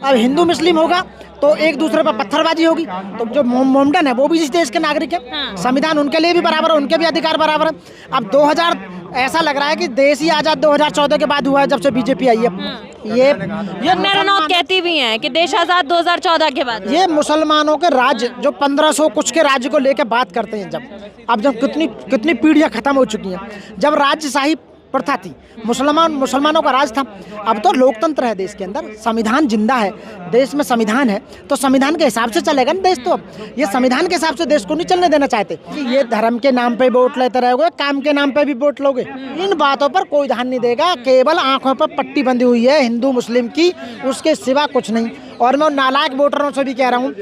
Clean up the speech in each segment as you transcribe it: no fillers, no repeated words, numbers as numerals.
अब हिंदू मुस्लिम होगा तो एक दूसरे पर पत्थरबाजी होगी। तो जो मोमडन है वो भी इस देश के नागरिक है, संविधान उनके लिए भी बराबर है, उनके भी अधिकार बराबर है। अब 2000 ऐसा लग रहा है कि देश ही आजाद 2014 के बाद हुआ है, जब से बीजेपी आई है। ये रनौत कहती भी हैं कि देश आजाद 2014 के बाद। ये मुसलमानों के राज्य जो 1500 कुछ के राज्य को लेकर बात करते हैं, जब कितनी पीढ़ियां खत्म हो चुकी हैं, जब राजशाही प्रथा थी, मुसलमानों का राज था। अब तो लोकतंत्र है देश के अंदर, संविधान जिंदा है, देश में संविधान है, तो संविधान के हिसाब से चलेगा ना देश। तो अब ये संविधान के हिसाब से देश को नहीं चलने देना चाहते कि ये धर्म के नाम पे वोट लेते रहोगे, काम के नाम पे भी वोट लोगे। इन बातों पर कोई ध्यान नहीं देगा, केवल आंखों पर पट्टी बंधी हुई है हिंदू मुस्लिम की, उसके सिवा कुछ नहीं। और मैं नालायक वोटरों से भी कह रहा हूँ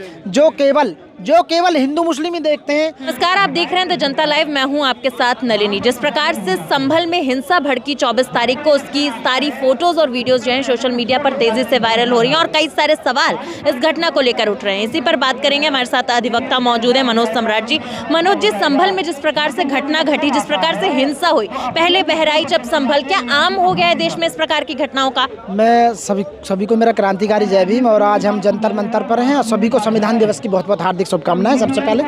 जो केवल हिंदू मुस्लिम ही देखते हैं। नमस्कार, आप देख रहे हैं द जनता लाइव, मैं हूं आपके साथ नलिनी। जिस प्रकार से संभल में हिंसा भड़की 24 तारीख को, उसकी सारी फोटोज और वीडियोस जो हैं सोशल मीडिया पर तेजी से वायरल हो रही हैं और कई सारे सवाल इस घटना को लेकर उठ रहे हैं। इसी पर बात करेंगे। हमारे साथ अधिवक्ता मौजूद है मनोज सम्राट जी। मनोज जी, संभल में जिस प्रकार से घटना घटी, जिस प्रकार से हिंसा हुई, पहले बहराइच अब संभल, क्या आम हो गया है देश में इस प्रकार की घटनाओं का? मैं सभी को मेरा क्रांतिकारी जय भीम। और आज हम जंतर मंतर पर हैं और सभी को संविधान दिवस की बहुत बहुत हार्दिक शुभकामनाएं। सबसे पहले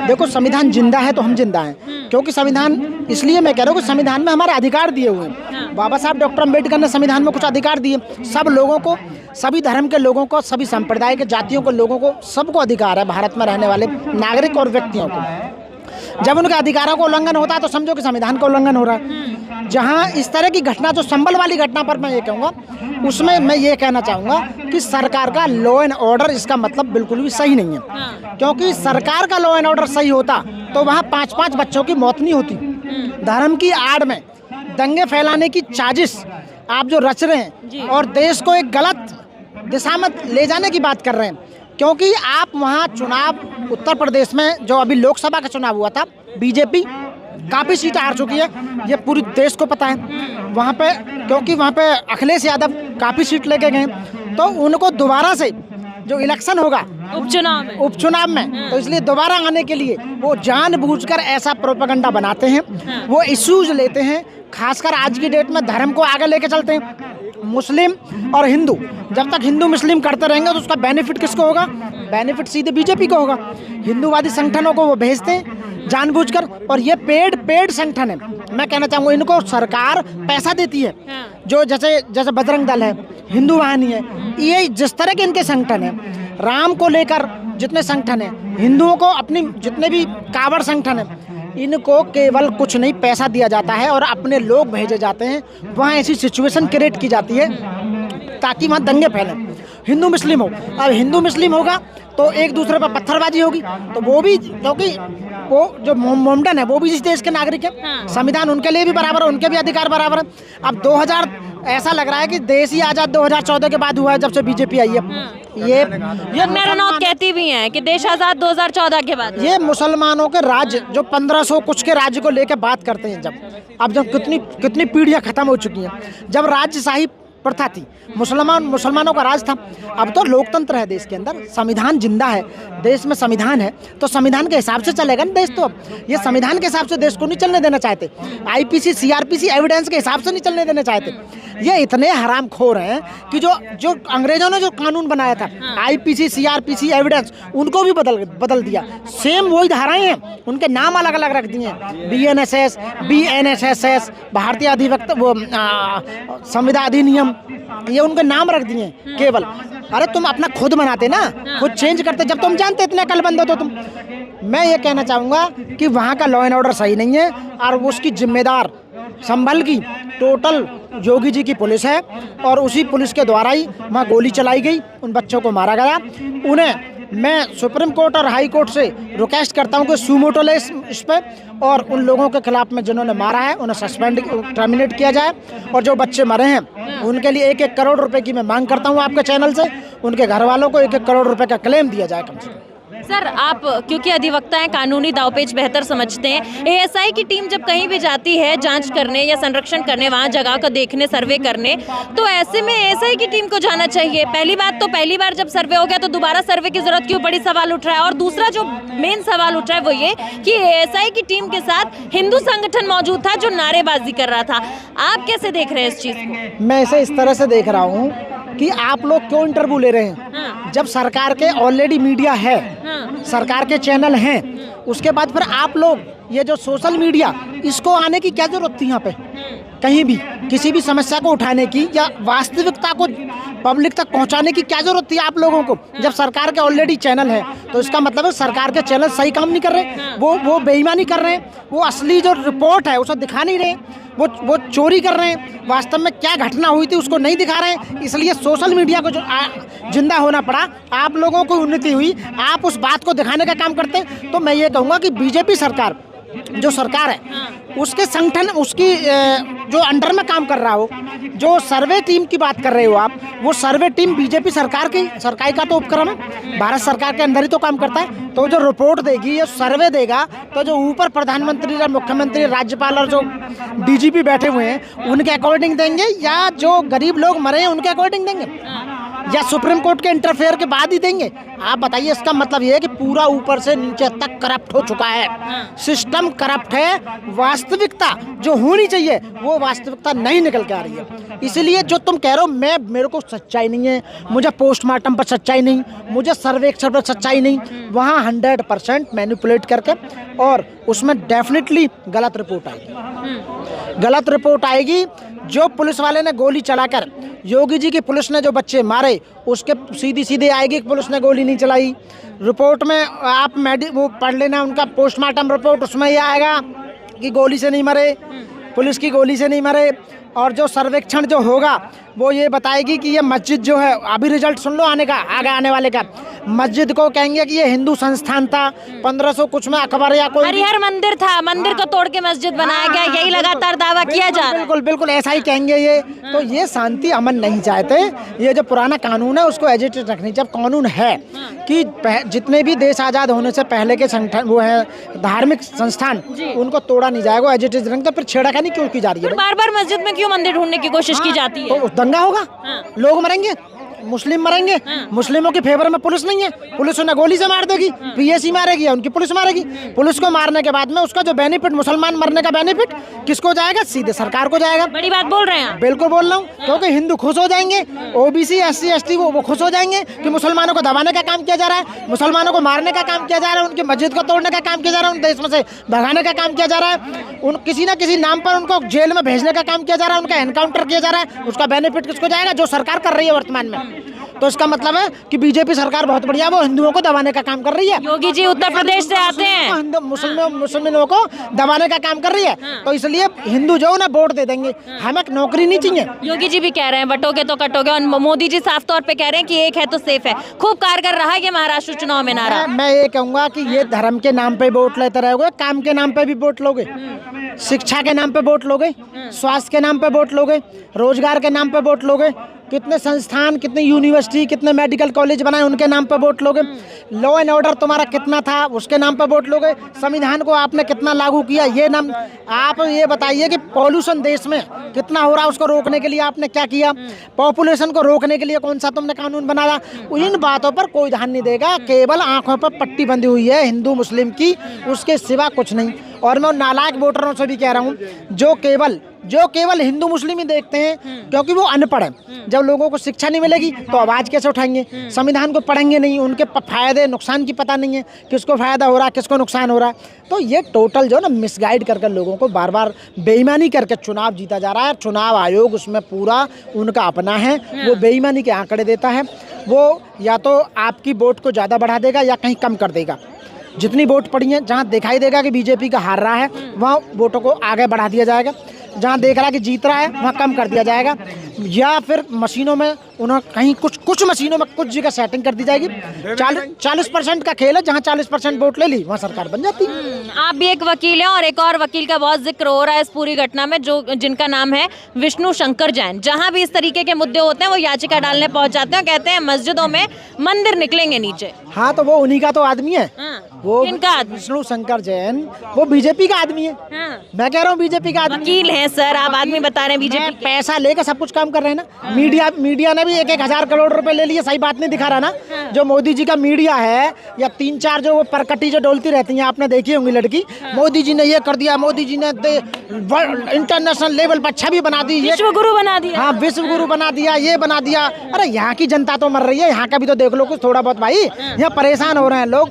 देखो, संविधान जिंदा है तो हम जिंदा हैं, क्योंकि संविधान, इसलिए मैं कह रहा हूँ कि संविधान में हमारे अधिकार दिए हुए हैं। बाबा साहब डॉक्टर अम्बेडकर ने संविधान में कुछ अधिकार दिए, सब लोगों को, सभी धर्म के लोगों को, सभी संप्रदाय के, जातियों के लोगों को, सबको अधिकार है, भारत में रहने वाले नागरिक और व्यक्तियों को। जब उनके अधिकारों का उल्लंघन होता है तो समझो कि संविधान का उल्लंघन हो रहा है। जहां इस तरह की घटना, जो संभल वाली घटना पर मैं ये कहूँगा, उसमें मैं ये कहना चाहूँगा कि सरकार का लॉ एंड ऑर्डर, इसका मतलब बिल्कुल भी सही नहीं है। क्योंकि सरकार का लॉ एंड ऑर्डर सही होता तो वहाँ 5-5 बच्चों की मौत नहीं होती। धर्म की आड़ में दंगे फैलाने की साजिश आप जो रच रहे हैं और देश को एक गलत दिशा में ले जाने की बात कर रहे हैं। क्योंकि आप वहाँ चुनाव, उत्तर प्रदेश में जो अभी लोकसभा का चुनाव हुआ था, बीजेपी काफ़ी सीटें हार चुकी है, ये पूरे देश को पता है। वहाँ पे, क्योंकि वहाँ पे अखिलेश यादव काफ़ी सीट लेके गए, तो उनको दोबारा से जो इलेक्शन होगा उपचुनाव में, तो इसलिए दोबारा आने के लिए वो जानबूझकर ऐसा प्रोपेगेंडा बनाते हैं। वो इश्यूज लेते हैं, खासकर आज की डेट में धर्म को आगे लेके चलते हैं। मुस्लिम और हिंदू, जब तक हिंदू मुस्लिम करते रहेंगे तो उसका बेनिफिट किसको होगा? बेनिफिट सीधे बीजेपी को होगा। हिंदूवादी संगठनों को वो भेजते हैं जानबूझकर, और ये पेड संगठन है। मैं कहना चाहूँगा, इनको सरकार पैसा देती है, जो जैसे बजरंग दल है, हिंदू वाहिनी है, ये जिस तरह के इनके संगठन है, राम को लेकर जितने संगठन है, हिंदुओं को अपनी जितने भी कावड़ संगठन है, इनको केवल कुछ नहीं, पैसा दिया जाता है और अपने लोग भेजे जाते हैं। वहाँ ऐसी सिचुएशन क्रिएट की जाती है ताकि वहाँ दंगे फैलें, हिंदू मुस्लिम हो। अब हिंदू मुस्लिम होगा तो एक दूसरे पर पत्थरबाजी होगी। तो वो भी, क्योंकि वो जो मोमडन है वो भी इस देश के नागरिक है, संविधान उनके लिए भी बराबर है, उनके भी अधिकार बराबर है। अब 2000 ऐसा लग रहा है कि देश ही आजाद 2014 के बाद हुआ है, जब से बीजेपी आई है। ये रनौत कहती भी हैं कि देश आजाद 2014 के बाद। ये मुसलमानों के राज्य जो 1500 कुछ के राज्य को लेकर बात करते हैं, जब कितनी पीढ़ियां खत्म हो चुकी हैं, जब राजशाही प्रथा थी, मुसलमानों का राज था। अब तो लोकतंत्र है देश के अंदर, संविधान जिंदा है, देश में संविधान है, तो संविधान के हिसाब से चलेगा ना देश। तो अब ये संविधान के हिसाब से देश को नहीं चलने देना चाहते, आईपीसी सीआरपीसी एविडेंस के हिसाब से नहीं चलने देना चाहते। ये इतने हरामखोर हैं कि जो अंग्रेजों ने जो कानून बनाया था, आईपीसी सीआरपीसी एविडेंस, उनको भी बदल दिया। सेम वही धाराएं हैं, उनके नाम अलग अलग रख दिए हैं, बीएनएसएस, बीएनएसएस, भारतीय अधिवक्ता, वो संविदा अधिनियम, ये उनके नाम रख दिए केवल। अरे तुम अपना खुद बनाते ना, खुद चेंज करते, जब तुम जानते इतने अकलमंद हो तो तुम। मैं ये कहना चाहूँगा कि वहाँ का लॉ एंड ऑर्डर सही नहीं है, और उसकी जिम्मेदार संभल की टोटल योगी जी की पुलिस है, और उसी पुलिस के द्वारा ही वहाँ गोली चलाई गई, उन बच्चों को मारा गया। उन्हें मैं सुप्रीम कोर्ट और हाई कोर्ट से रिक्वेस्ट करता हूँ कि सुमोटो ले इस पर, और उन लोगों के खिलाफ में जिन्होंने मारा है उन्हें सस्पेंड, टर्मिनेट किया जाए। और जो बच्चे मरे हैं उनके लिए 1-1 करोड़ रुपए की मैं मांग करता हूँ आपके चैनल से, उनके घर वालों को 1-1 करोड़ रुपए का क्लेम दिया जाए कम से कम। सर, आप क्योंकि अधिवक्ता हैं, कानूनी दावपेच बेहतर समझते हैं, एएसआई की टीम जब कहीं भी जाती है जांच करने या संरक्षण करने, वहां जगह को देखने, सर्वे करने, तो ऐसे में एएसआई की टीम को जाना चाहिए। पहली बार जब सर्वे हो गया तो दोबारा सर्वे की जरूरत क्यों पड़ी, सवाल उठ रहा है। और दूसरा जो मेन सवाल उठ रहा है वो ये कि एएसआई की टीम के साथ हिंदू संगठन मौजूद था जो नारेबाजी कर रहा था। आप कैसे देख रहे हैं इस चीज को? मैं इसे इस तरह से देख रहा हूँ कि आप लोग क्यों इंटरव्यू ले रहे हैं, जब सरकार के ऑलरेडी मीडिया है, सरकार के चैनल हैं, उसके बाद फिर आप लोग ये जो सोशल मीडिया, इसको आने की क्या जरूरत थी यहाँ पे? कहीं भी किसी भी समस्या को उठाने की या वास्तविकता को पब्लिक तक पहुंचाने की क्या जरूरत थी आप लोगों को? जब सरकार के ऑलरेडी चैनल है तो इसका मतलब है सरकार के चैनल सही काम नहीं कर रहे, वो बेईमानी कर रहे हैं, वो असली जो रिपोर्ट है उसे दिखा नहीं रहे, वो चोरी कर रहे हैं, वास्तव में क्या घटना हुई थी उसको नहीं दिखा रहे हैं। इसलिए सोशल मीडिया को जो जिंदा होना पड़ा, आप लोगों को उन्नति हुई, आप उस बात को दिखाने का काम करते हैं। तो मैं ये कहूँगा कि बीजेपी सरकार जो सरकार है उसके संगठन, उसकी जो अंडर में काम कर रहा हो, जो सर्वे टीम की बात कर रहे हो आप, वो सर्वे टीम बीजेपी सरकार का तो उपक्रम है, भारत सरकार के अंदर ही तो काम करता है। तो जो रिपोर्ट देगी या सर्वे देगा, तो जो ऊपर प्रधानमंत्री या मुख्यमंत्री, राज्यपाल और जो डीजीपी बैठे हुए हैं उनके अकॉर्डिंग देंगे, या जो गरीब लोग मरे हैं उनके अकॉर्डिंग देंगे, या सुप्रीम कोर्ट के इंटरफेयर के बाद ही देंगे? आप बताइए। इसका मतलब ये है कि पूरा ऊपर से नीचे तक करप्ट हो चुका है, सिस्टम करप्ट है, वास्तविकता जो होनी चाहिए वो वास्तविकता नहीं निकल के आ रही है। इसलिए जो तुम कह रहे हो, मेरे को सच्चाई नहीं है, मुझे पोस्टमार्टम पर सच्चाई नहीं, मुझे सर्वेक्षण पर सच्चाई नहीं, वहाँ 100% मैनिपुलेट करके और उसमें डेफिनेटली गलत रिपोर्ट आएगी, गलत रिपोर्ट आएगी। जो पुलिस वाले ने गोली चलाकर योगी जी की पुलिस ने जो बच्चे मारे, उसके सीधी आएगी कि पुलिस ने गोली नहीं चलाई। रिपोर्ट में आप वो पढ़ लेना उनका पोस्टमार्टम रिपोर्ट, उसमें ये आएगा कि गोली से नहीं मरे, पुलिस की गोली से नहीं मरे। और जो सर्वेक्षण जो होगा वो ये बताएगी कि ये मस्जिद जो है, अभी रिजल्ट सुन लो आने का, आगे आने वाले का, मस्जिद को कहेंगे कि ये हिंदू संस्थान था, 1500 कुछ में अकबर या कोई हरिहर मंदिर था, मंदिर को तोड़ के मस्जिद बनाया गया, यही लगातार दावा किया जा रहा है। बिल्कुल ऐसा ही कहेंगे ये। तो ये शांति अमन नहीं चाहते, ये जो पुराना कानून है उसको एजिटेट रखनी। जब कानून है कि जितने भी देश आज़ाद होने से पहले के संगठन वो है धार्मिक संस्थान, उनको तोड़ा नहीं जाएगा, एजिटेट रखेंगे। तो फिर छेड़खानी क्यों की जा रही है? बार बार मस्जिद में क्यों मंदिर ढूंढने की कोशिश की जाती है? तो दंगा होगा, लोग मरेंगे, मुस्लिम मरेंगे, मुस्लिमों के फेवर में पुलिस नहीं है, पुलिस उन्हें गोली से मार देगी, पीएसी मारेगी या उनकी पुलिस मारेगी। पुलिस को मारने के बाद में उसका जो बेनिफिट, मुसलमान मरने का बेनिफिट किसको जाएगा? सीधे सरकार को जाएगा। बड़ी बात बोल रहे हैं। बिल्कुल बोल रहा हूँ, क्योंकि हिंदू खुश हो जाएंगे, ओबीसी SC ST वो खुश हो जाएंगे कि मुसलमानों को दबाने का काम किया जा रहा है, मुसलमानों को मारने का काम किया जा रहा है, उनकी मस्जिद को तोड़ने का काम किया जा रहा है, उन देश में से भगाने का काम किया जा रहा है, उन किसी न किसी नाम पर उनको जेल में भेजने का काम किया जा रहा है, उनका एनकाउंटर किया जा रहा है। उसका बेनिफिट किसको जाएगा? जो सरकार कर रही है वर्तमान में। तो इसका मतलब है कि बीजेपी सरकार बहुत बढ़िया, वो हिंदुओं को दबाने का काम कर रही है। योगी जी उत्तर प्रदेश से आते हैं, हिंदू मुसलमानों को दबाने का काम कर रही है। तो इसलिए हिंदू जो ना वोट दे देंगे, हमें नौकरी नहीं चाहिए। योगी जी भी कह रहे हैं बटोगे तो कटोगे, और मोदी जी साफ तौर पे कह रहे हैं कि एक है तो सेफ है। खूब कारगर रहा ये महाराष्ट्र चुनाव में नारा। मैं ये कहूँगा कि ये धर्म के नाम पे वोट लेते रहोगे, काम के नाम पे भी वोट लोगे, शिक्षा के नाम पे वोट लोगे, स्वास्थ्य के नाम पे वोट लोगे, रोजगार के नाम पे वोट लोगे, कितने संस्थान, कितने यूनिवर्सिटी, कितने मेडिकल कॉलेज बनाए उनके नाम पे वोट लोगे, लॉ एंड ऑर्डर तुम्हारा कितना था उसके नाम पे वोट लोगे, संविधान को आपने कितना लागू किया ये नाम। आप ये बताइए कि पॉल्यूशन देश में कितना हो रहा है, उसको रोकने के लिए आपने क्या किया, पॉपुलेशन को रोकने के लिए कौन सा तुमने कानून बनाया। इन बातों पर कोई ध्यान नहीं देगा, केवल आंखों पर पट्टी बंधी हुई है हिंदू मुस्लिम की, उसके सिवा कुछ नहीं। और मैं नालायक वोटरों से भी कह रहा हूँ जो केवल हिंदू मुस्लिम ही देखते हैं, क्योंकि वो अनपढ़ हैं। जब लोगों को शिक्षा नहीं मिलेगी तो आवाज़ कैसे उठाएंगे? संविधान को पढ़ेंगे नहीं, उनके फायदे नुकसान की पता नहीं है, किसको फायदा हो रहा है किसको नुकसान हो रहा है। तो ये टोटल जो ना मिसगाइड कर लोगों को बार बार बेईमानी करके चुनाव जीता जा रहा है। चुनाव आयोग उसमें पूरा उनका अपना है, वो बेईमानी के आंकड़े देता है। वो या तो आपकी वोट को ज़्यादा बढ़ा देगा या कहीं कम कर देगा। जितनी वोट पड़ी है, जहाँ दिखाई देगा कि बीजेपी का हार रहा है वहाँ वोटों को आगे बढ़ा दिया जाएगा, जहाँ देख रहा है कि जीत रहा है वहाँ कम कर दिया जाएगा, या फिर मशीनों में उन्हें कहीं कुछ मशीनों में कुछ जगह सेटिंग कर दी जाएगी। 40% का खेल है, जहाँ 40% वोट ले ली वहाँ सरकार बन जाती है। आप भी एक वकील हैं और एक और वकील का बहुत जिक्र हो रहा है इस पूरी घटना में, जिनका नाम है विष्णु शंकर जैन। जहाँ भी इस तरीके के मुद्दे होते हैं वो याचिका डालने पहुंच जाते हैं, कहते हैं मस्जिदों में मंदिर निकलेंगे नीचे। हाँ, तो वो उन्हीं का तो आदमी है। वो इनका विष्णु शंकर जैन वो बीजेपी का आदमी है। मैं कह रहा हूँ बीजेपी का आदमी वकील है, हैं सर, आप आदमी बता रहे हैं बीजेपी के। पैसा लेकर सब कुछ काम कर रहे हैं ना। मीडिया ने भी 1,000 करोड़ रुपए ले लिए, सही बात नहीं दिखा रहा ना। जो मोदी जी का मीडिया है या 3-4 जो वो परकटी जो डोलती रहती हैं, आपने देखी होंगी लड़की, मोदी जी ने ये कर दिया, मोदी जी ने इंटरनेशनल लेवल पर छवि बना दी, विश्व गुरु बना दिया। हाँ, विश्व गुरु बना दिया, ये बना दिया। अरे यहाँ की जनता तो मर रही है, यहाँ का भी तो देख लो कुछ थोड़ा बहुत भाई। यहाँ परेशान हो रहे हैं लोग।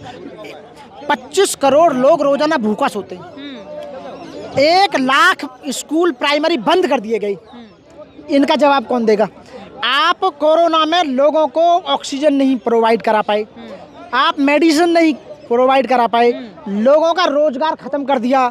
25 करोड़ लोग रोजाना भूखा सोते हैं। 1 लाख स्कूल प्राइमरी बंद कर दिए गए। इनका जवाब कौन देगा? आप कोरोना में लोगों को ऑक्सीजन नहीं प्रोवाइड करा पाए, आप मेडिसिन नहीं प्रोवाइड करा पाए, लोगों का रोजगार खत्म कर दिया,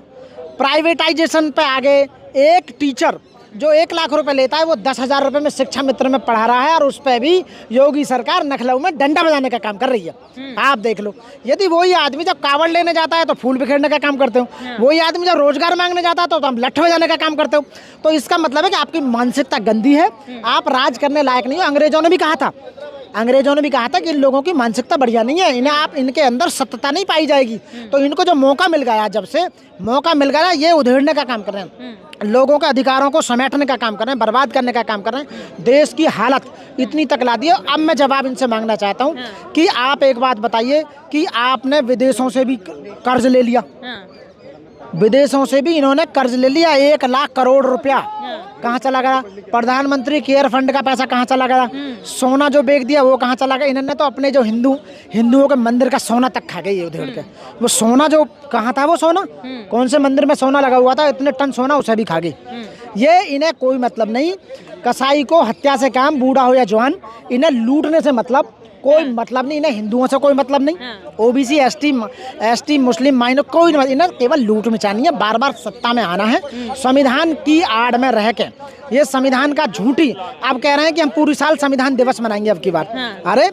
प्राइवेटाइजेशन पे आ गए। एक टीचर जो 1 लाख रुपए लेता है वो 10,000 रुपए में शिक्षा मित्र में पढ़ा रहा है, और उस पर भी योगी सरकार लखनऊ में डंडा बजाने का काम कर रही है। आप देख लो, यदि वही आदमी जब कावड़ लेने जाता है तो फूल बिखेरने का काम करते हो, वही आदमी जब रोजगार मांगने जाता है तो हम लठ बजाने का काम करते हो। तो इसका मतलब है कि आपकी मानसिकता गंदी है, आप राज करने लायक नहीं हो। अंग्रेजों ने भी कहा था कि इन लोगों की मानसिकता बढ़िया नहीं है, इन्हें आप इनके अंदर सत्यता नहीं पाई जाएगी। तो इनको जो मौका मिल गया, जब से मौका मिल गया, ये उधेड़ने का काम कर रहे हैं, लोगों के अधिकारों को समेटने का काम कर रहे हैं, बर्बाद करने का काम कर रहे हैं। देश की हालत इतनी तक ला दी है। अब मैं जवाब इनसे मांगना चाहता हूँ कि आप एक बात बताइए कि आपने विदेशों से भी कर्ज ले लिया, विदेशों से भी इन्होंने कर्ज ले लिया, 1 लाख करोड़ रुपया कहाँ चला गया? प्रधानमंत्री केयर फंड का पैसा कहाँ चला गया? सोना जो बेच दिया वो कहाँ चला गया? इन्होंने तो अपने जो हिंदुओं के मंदिर का सोना तक खा गई उधेड़ के। वो सोना जो कहाँ था, वो सोना कौन से मंदिर में सोना लगा हुआ था, इतने टन सोना उसे भी खा गई। ये इन्हें कोई मतलब नहीं। कसाई को हत्या से काम, बूढ़ा हो या जवान, इन्हें लूटने से मतलब कोई मतलब नहीं। इन्हें हिंदुओं से कोई मतलब नहीं, ओबीसी एसटी मुस्लिम माइनर कोई नहीं। इन्हें केवल लूट मचानी है, बार बार सत्ता में आना है, संविधान की आड़ में रह के। ये संविधान का झूठी अब कह रहे हैं कि हम पूरी साल संविधान दिवस मनाएंगे अब की बार। अरे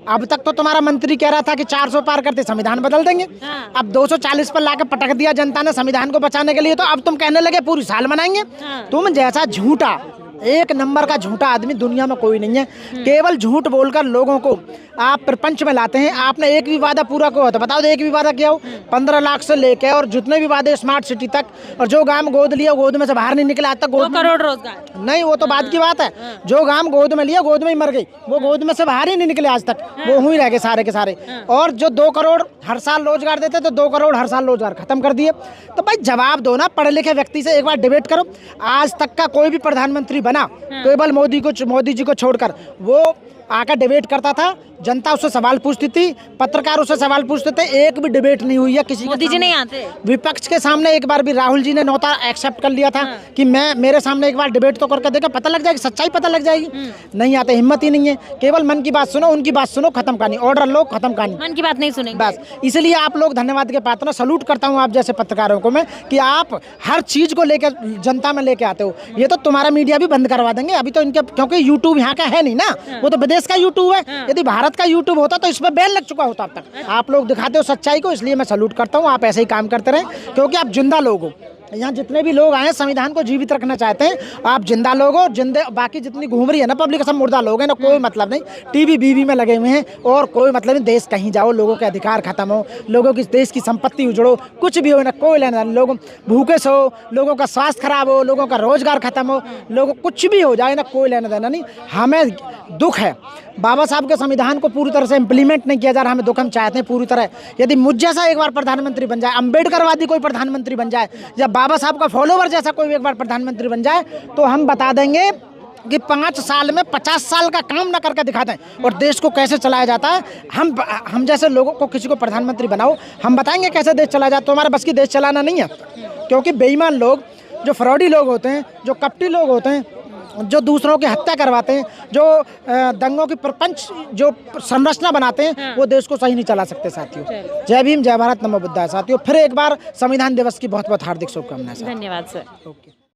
अब तक तो तुम्हारा मंत्री कह रहा था कि 400 पार करते संविधान बदल देंगे, अब 240 पर लाके पटक दिया जनता ने संविधान को बचाने के लिए, तो अब तुम कहने लगे पूरी साल मनाएंगे। तुम जैसा झूठा, 1 नंबर का झूठा आदमी दुनिया में कोई नहीं है। केवल झूठ बोलकर लोगों को आप प्रपंच में लाते हैं। आपने एक भी वादा पूरा किया हो तो बताओ, एक भी वादा किया हो? 15 लाख से लेके और जितने भी वादे स्मार्ट सिटी तक, और जो गांव गोद लिया गोद में से बाहर नहीं निकला आज तक। 2 करोड़ रोजगार नहीं, वो तो बाद की बात है। जो गांव गोद में लिया गोद में ही मर गई, वो गोद में से बाहर ही नहीं निकले आज तक, वो हुई रह गए सारे के सारे। और जो 2 करोड़ हर साल रोजगार देते तो 2 करोड़ हर साल रोजगार खत्म कर दिए। तो भाई जवाब दो ना, पढ़े लिखे व्यक्ति से एक बार डिबेट करो। आज तक का कोई भी प्रधानमंत्री बना केवल मोदी जी को छोड़कर, वो आकर डिबेट करता था, जनता उससे सवाल पूछती थी, पत्रकार उससे सवाल पूछते थे। एक भी डिबेट नहीं हुई है किसी। मोदी जी नहीं आते विपक्ष के सामने। एक बार भी राहुल जी ने नौता एक्सेप्ट कर लिया था कि मेरे सामने एक बार डिबेट तो करके देखा, पता लग जाएगी, सच्चाई पता लग जाएगी। नहीं आते, हिम्मत ही नहीं है। केवल मन की बात सुनो, उनकी बात सुनो, खत्म कहानी। ऑर्डर लो, खत्म कहानी। मन की बात नहीं सुनेंगे बस। इसलिए आप लोग धन्यवाद के पात्र, सलूट करता हूँ आप जैसे पत्रकारों को मैं, कि आप हर चीज को लेकर जनता में लेके आते हो। ये तो तुम्हारा मीडिया भी बंद करवा देंगे अभी तो इनके, क्योंकि यूट्यूब यहाँ का है नहीं ना, वो तो विदेश का यूट्यूब है। यदि भारत का यूट्यूब होता तो इसमें बैन लग चुका होता अब तक। आप लोग दिखाते हो सच्चाई को, इसलिए मैं सलूट करता हूँ। आप ऐसे ही काम करते रहें, क्योंकि आप जिंदा लोग हो। यहाँ जितने भी लोग आए संविधान को जीवित रखना चाहते हैं, आप जिंदा लोग हो। बाकी जितनी घूम रही है ना पब्लिक, सब मुर्दा लोग हैं ना, कोई मतलब नहीं। टीवी बीवी में लगे हुए हैं और कोई मतलब नहीं। देश कहीं जाओ, लोगों के अधिकार खत्म हो, लोगों की देश की संपत्ति उजड़ो, कुछ भी हो ना, कोई लेना नहीं। लोग भूखे सो, लोगों का स्वास्थ्य खराब हो, लोगों का रोजगार खत्म हो, लोगों कुछ भी हो जाए ना, कोई लेना देना नहीं। हमें दुख है बाबा साहब के संविधान को पूरी तरह से इम्प्लीमेंट नहीं किया जा रहा। हमें दुख, हम चाहते हैं पूरी तरह यदि मुझ जैसा एक बार प्रधानमंत्री बन जाए, अम्बेडकरवादी कोई प्रधानमंत्री बन जाए, या बाबा साहब का फॉलोवर जैसा कोई एक बार प्रधानमंत्री बन जाए, तो हम बता देंगे कि 5 साल में 50 साल का काम ना करके दिखा दें और देश को कैसे चलाया जाता है। हम जैसे लोगों को किसी को प्रधानमंत्री बनाओ, हम बताएंगे कैसे देश चलाया जाता है। तो हमारे बस की देश चलाना नहीं है, क्योंकि बेईमान लोग, जो फ्रॉडी लोग होते हैं, जो कपटी लोग होते हैं, जो दूसरों की हत्या करवाते हैं, जो दंगों की प्रपंच जो संरचना बनाते हैं, वो देश को सही नहीं चला सकते साथियों। जय भीम, जय भारत, नमो बुद्धाय साथियों। फिर एक बार संविधान दिवस की बहुत बहुत हार्दिक शुभकामनाएं। धन्यवाद सर। ओके।